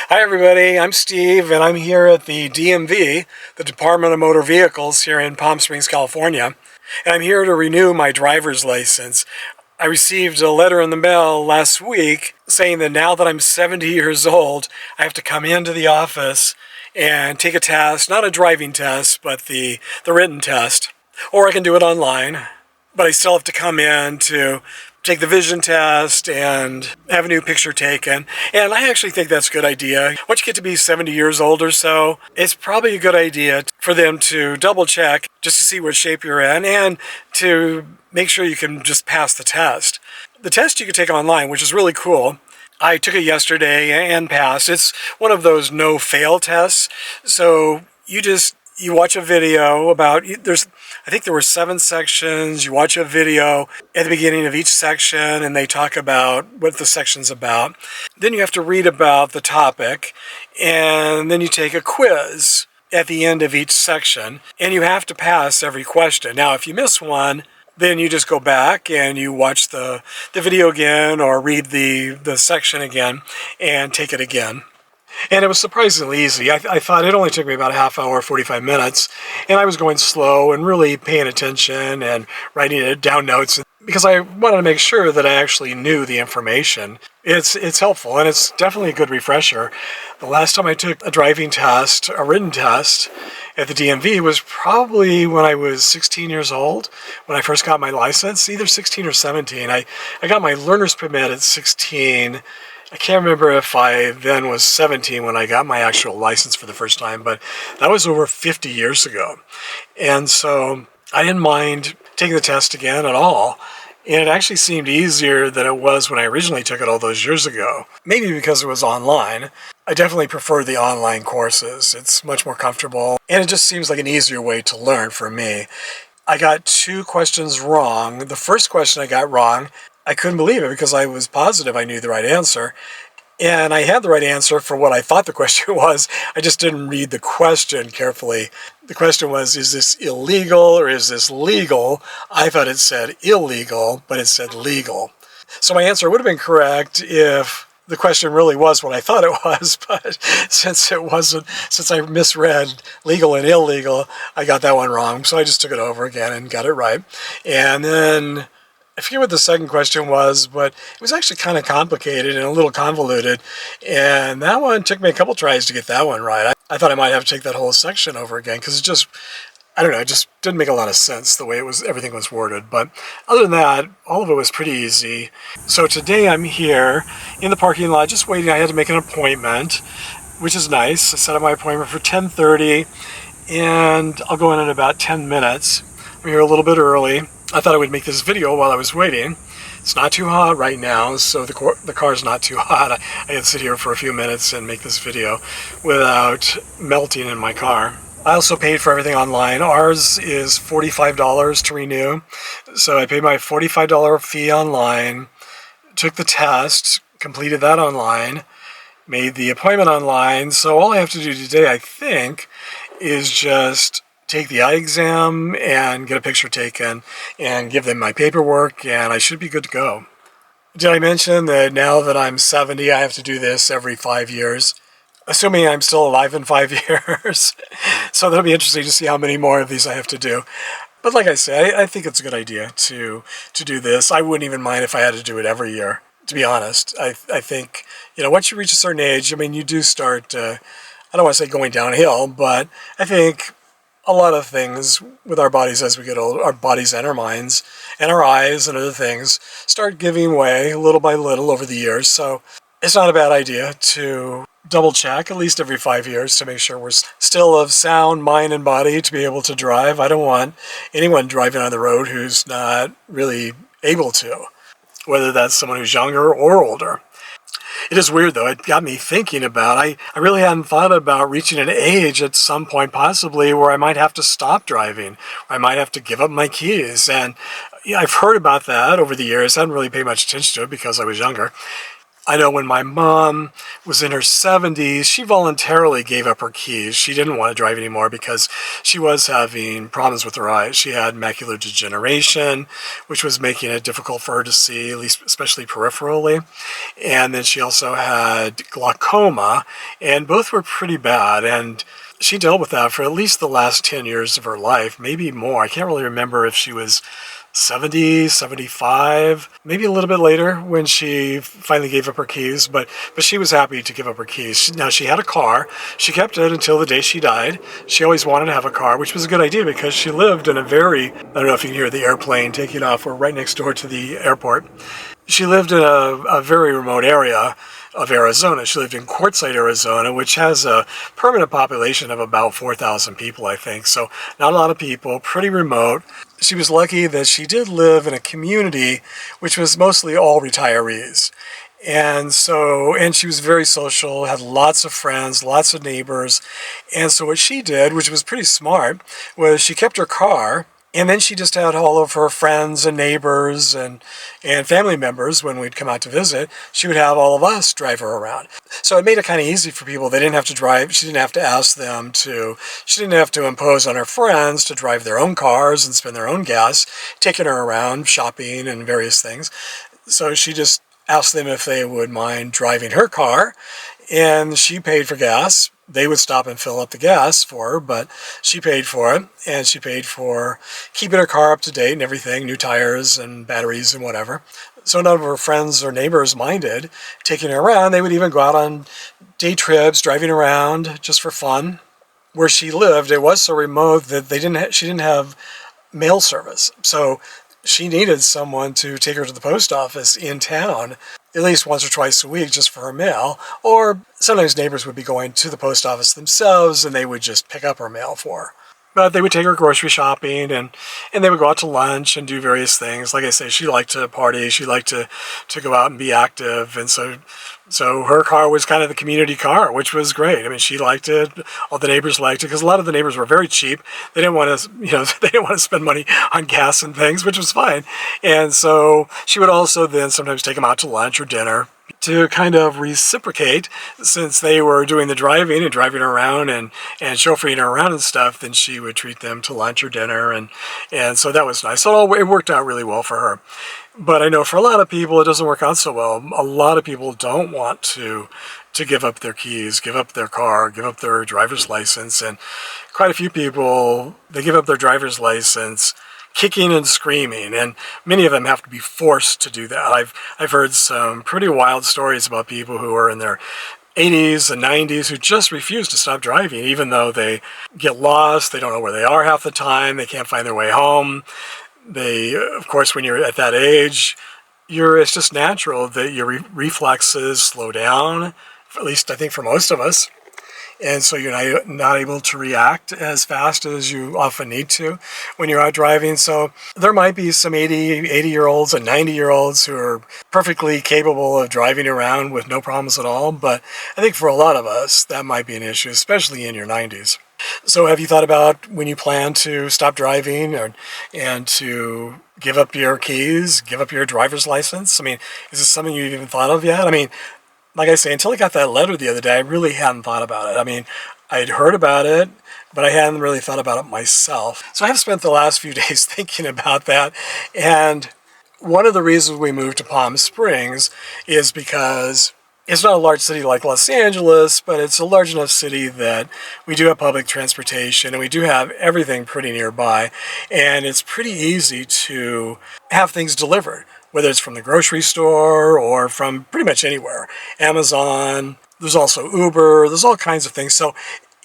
Hi everybody, I'm Steve and I'm here at the DMV, the Department of Motor Vehicles here in Palm Springs, California. And I'm here to renew my driver's license. I received a letter in the mail last week saying that now that I'm 70 years old, I have to come into the office and take a test, not a driving test, but the written test. Or I can do it online, but I still have to come in to take the vision test and have a new picture taken. And I actually think that's a good idea. Once you get to be 70 years old or so, it's probably a good idea for them to double check just to see what shape you're in and to make sure you can just pass the test. The test you can take online, which is really cool. I took it yesterday and passed. It's one of those no-fail tests. So you watch a video about, I think there were 7 sections. You watch a video at the beginning of each section and they talk about what the section's about. Then you have to read about the topic and then you take a quiz at the end of each section and you have to pass every question. Now, if you miss one, then you just go back and you watch the video again or read the section again and take it again. And it was surprisingly easy. I thought it only took me about a half hour, 45 minutes, and I was going slow and really paying attention and writing it down notes because I wanted to make sure that I actually knew the information. It's helpful, and it's definitely a good refresher. The last time I took a driving test, a written test, at the DMV was probably when I was 16 years old, when I first got my license, either 16 or 17. I got my learner's permit at 16. I can't remember if I then was 17 when I got my actual license for the first time, but that was over 50 years ago. And so I didn't mind taking the test again at all. And it actually seemed easier than it was when I originally took it all those years ago. Maybe because it was online. I definitely prefer the online courses. It's much more comfortable, and it just seems like an easier way to learn for me. I got 2 questions wrong. The first question I got wrong, I couldn't believe it because I was positive I knew the right answer. And I had the right answer for what I thought the question was. I just didn't read the question carefully. The question was, is this illegal or is this legal? I thought it said illegal, but it said legal. So my answer would have been correct if the question really was what I thought it was, but since it wasn't, since I misread legal and illegal, I got that one wrong. So I just took it over again and got it right. And then I forget what the second question was, but it was actually kind of complicated and a little convoluted. And that one took me a couple tries to get that one right. I thought I might have to take that whole section over again because it just, I don't know, it just didn't make a lot of sense the way it was, everything was worded. But other than that, all of it was pretty easy. So today I'm here in the parking lot just waiting. I had to make an appointment, which is nice. I set up my appointment for 10:30 and I'll go in about 10 minutes. I'm here a little bit early. I thought I would make this video while I was waiting. It's not too hot right now, so the car's not too hot. I can sit here for a few minutes and make this video without melting in my car. I also paid for everything online. Ours is $45 to renew. So I paid my $45 fee online, took the test, completed that online, made the appointment online. So all I have to do today, I think, is just take the eye exam and get a picture taken and give them my paperwork, and I should be good to go. Did I mention that now that I'm 70, I have to do this every 5 years? Assuming I'm still alive in 5 years. So that'll be interesting to see how many more of these I have to do. But like I say, I think it's a good idea to do this. I wouldn't even mind if I had to do it every year, to be honest. I think, once you reach a certain age, you do start, I don't want to say going downhill, but I think a lot of things with our bodies as we get older, our bodies and our minds and our eyes and other things start giving way little by little over the years. So it's not a bad idea to double check at least every 5 years to make sure we're still of sound mind and body to be able to drive. I don't want anyone driving on the road who's not really able to, whether that's someone who's younger or older. It is weird, though. It got me thinking about, I really hadn't thought about reaching an age at some point possibly where I might have to stop driving. Or I might have to give up my keys. And I've heard about that over the years. I hadn't really paid much attention to it because I was younger. I know when my mom was in her 70s, she voluntarily gave up her keys. She didn't want to drive anymore because she was having problems with her eyes. She had macular degeneration, which was making it difficult for her to see, at least especially peripherally. And then she also had glaucoma, and both were pretty bad. And she dealt with that for at least the last 10 years of her life, maybe more. I can't really remember if she was 70, 75, maybe a little bit later when she finally gave up her keys, but she was happy to give up her keys. Now, she had a car. She kept it until the day she died. She always wanted to have a car, which was a good idea because she lived in a very, I don't know if you can hear the airplane taking off. We're right next door to the airport. She lived in a very remote area of Arizona. She lived in Quartzsite, Arizona, which has a permanent population of about 4,000 people, I think. So not a lot of people, pretty remote. She was lucky that she did live in a community which was mostly all retirees. And she was very social, had lots of friends, lots of neighbors. And so what she did, which was pretty smart, was she kept her car. And then she just had all of her friends and neighbors and family members when we'd come out to visit. She would have all of us drive her around. So it made it kind of easy for people. They didn't have to drive. She didn't have to ask them to. She didn't have to impose on her friends to drive their own cars and spend their own gas, taking her around shopping and various things. So she just asked them if they would mind driving her car, and she paid for gas. They would stop and fill up the gas for her, but she paid for it, and she paid for keeping her car up to date and everything, new tires and batteries and whatever. So none of her friends or neighbors minded taking her around. They would even go out on day trips, driving around just for fun. Where she lived, it was so remote that she didn't have mail service. So she needed someone to take her to the post office in town at least once or twice a week just for her mail, or sometimes neighbors would be going to the post office themselves and they would just pick up her mail for her. But they would take her grocery shopping and they would go out to lunch and do various things. Like I say, she liked to party, she liked to go out and be active, and so her car was kind of the community car, which was great. I mean, she liked it. All the neighbors liked it because a lot of the neighbors were very cheap. They didn't want to, they didn't want to spend money on gas and things, which was fine. And so she would also then sometimes take them out to lunch or dinner to kind of reciprocate, since they were doing the driving and driving her around and chauffeuring her around and stuff. Then she would treat them to lunch or dinner, and so that was nice. So it worked out really well for her. But I know for a lot of people, it doesn't work out so well. A lot of people don't want to give up their keys, give up their car, give up their driver's license. And quite a few people, they give up their driver's license kicking and screaming, and many of them have to be forced to do that. I've heard some pretty wild stories about people who are in their 80s and 90s who just refuse to stop driving, even though they get lost, they don't know where they are half the time, they can't find their way home. Of course, when you're at that age, it's just natural that your reflexes slow down, at least I think for most of us. And so you're not able to react as fast as you often need to when you're out driving. So there might be some 80-year-olds and 90-year-olds who are perfectly capable of driving around with no problems at all. But I think for a lot of us, that might be an issue, especially in your 90s. So have you thought about when you plan to stop driving and to give up your keys, give up your driver's license? I mean, is this something you've even thought of yet? I mean, like I say, until I got that letter the other day, I really hadn't thought about it. I mean, I had heard about it, but I hadn't really thought about it myself. So I have spent the last few days thinking about that. And one of the reasons we moved to Palm Springs is because it's not a large city like Los Angeles, but it's a large enough city that we do have public transportation and we do have everything pretty nearby. And it's pretty easy to have things delivered, whether it's from the grocery store or from pretty much anywhere. Amazon, there's also Uber, there's all kinds of things. So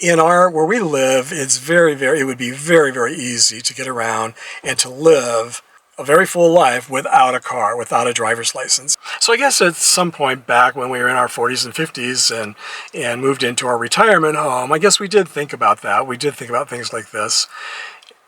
where we live, it would be very, very easy to get around and to live a very full life without a car, without a driver's license. So I guess at some point back when we were in our 40s and 50s and moved into our retirement home, I guess we did think about that. We did think about things like this.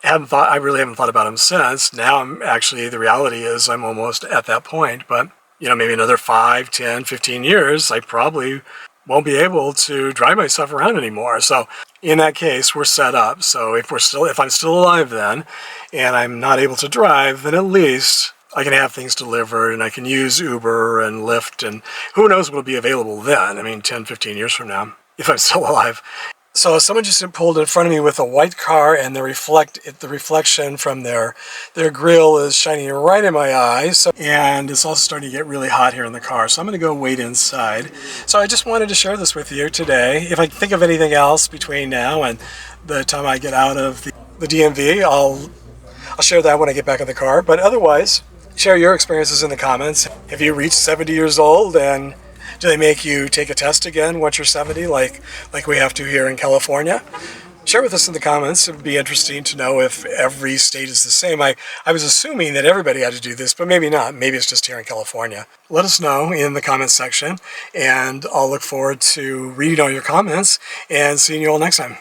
I really haven't thought about them since. Now the reality is I'm almost at that point, but maybe another 5, 10, 15 years, I probably won't be able to drive myself around anymore. So in that case, we're set up. So if I'm still alive then, and I'm not able to drive, then at least I can have things delivered, and I can use Uber and Lyft, and who knows what will be available then. I mean, 10, 15 years from now, if I'm still alive. So someone just pulled in front of me with a white car, and the reflection from their grill is shining right in my eyes. So, and it's also starting to get really hot here in the car. So I'm going to go wait inside. So I just wanted to share this with you today. If I think of anything else between now and the time I get out of the DMV, I'll share that when I get back in the car. But otherwise, share your experiences in the comments. Have you reached 70 years old, and do they make you take a test again once you're 70, like we have to here in California? Share with us in the comments. It would be interesting to know if every state is the same. I was assuming that everybody had to do this, but maybe not. Maybe it's just here in California. Let us know in the comments section, and I'll look forward to reading all your comments and seeing you all next time.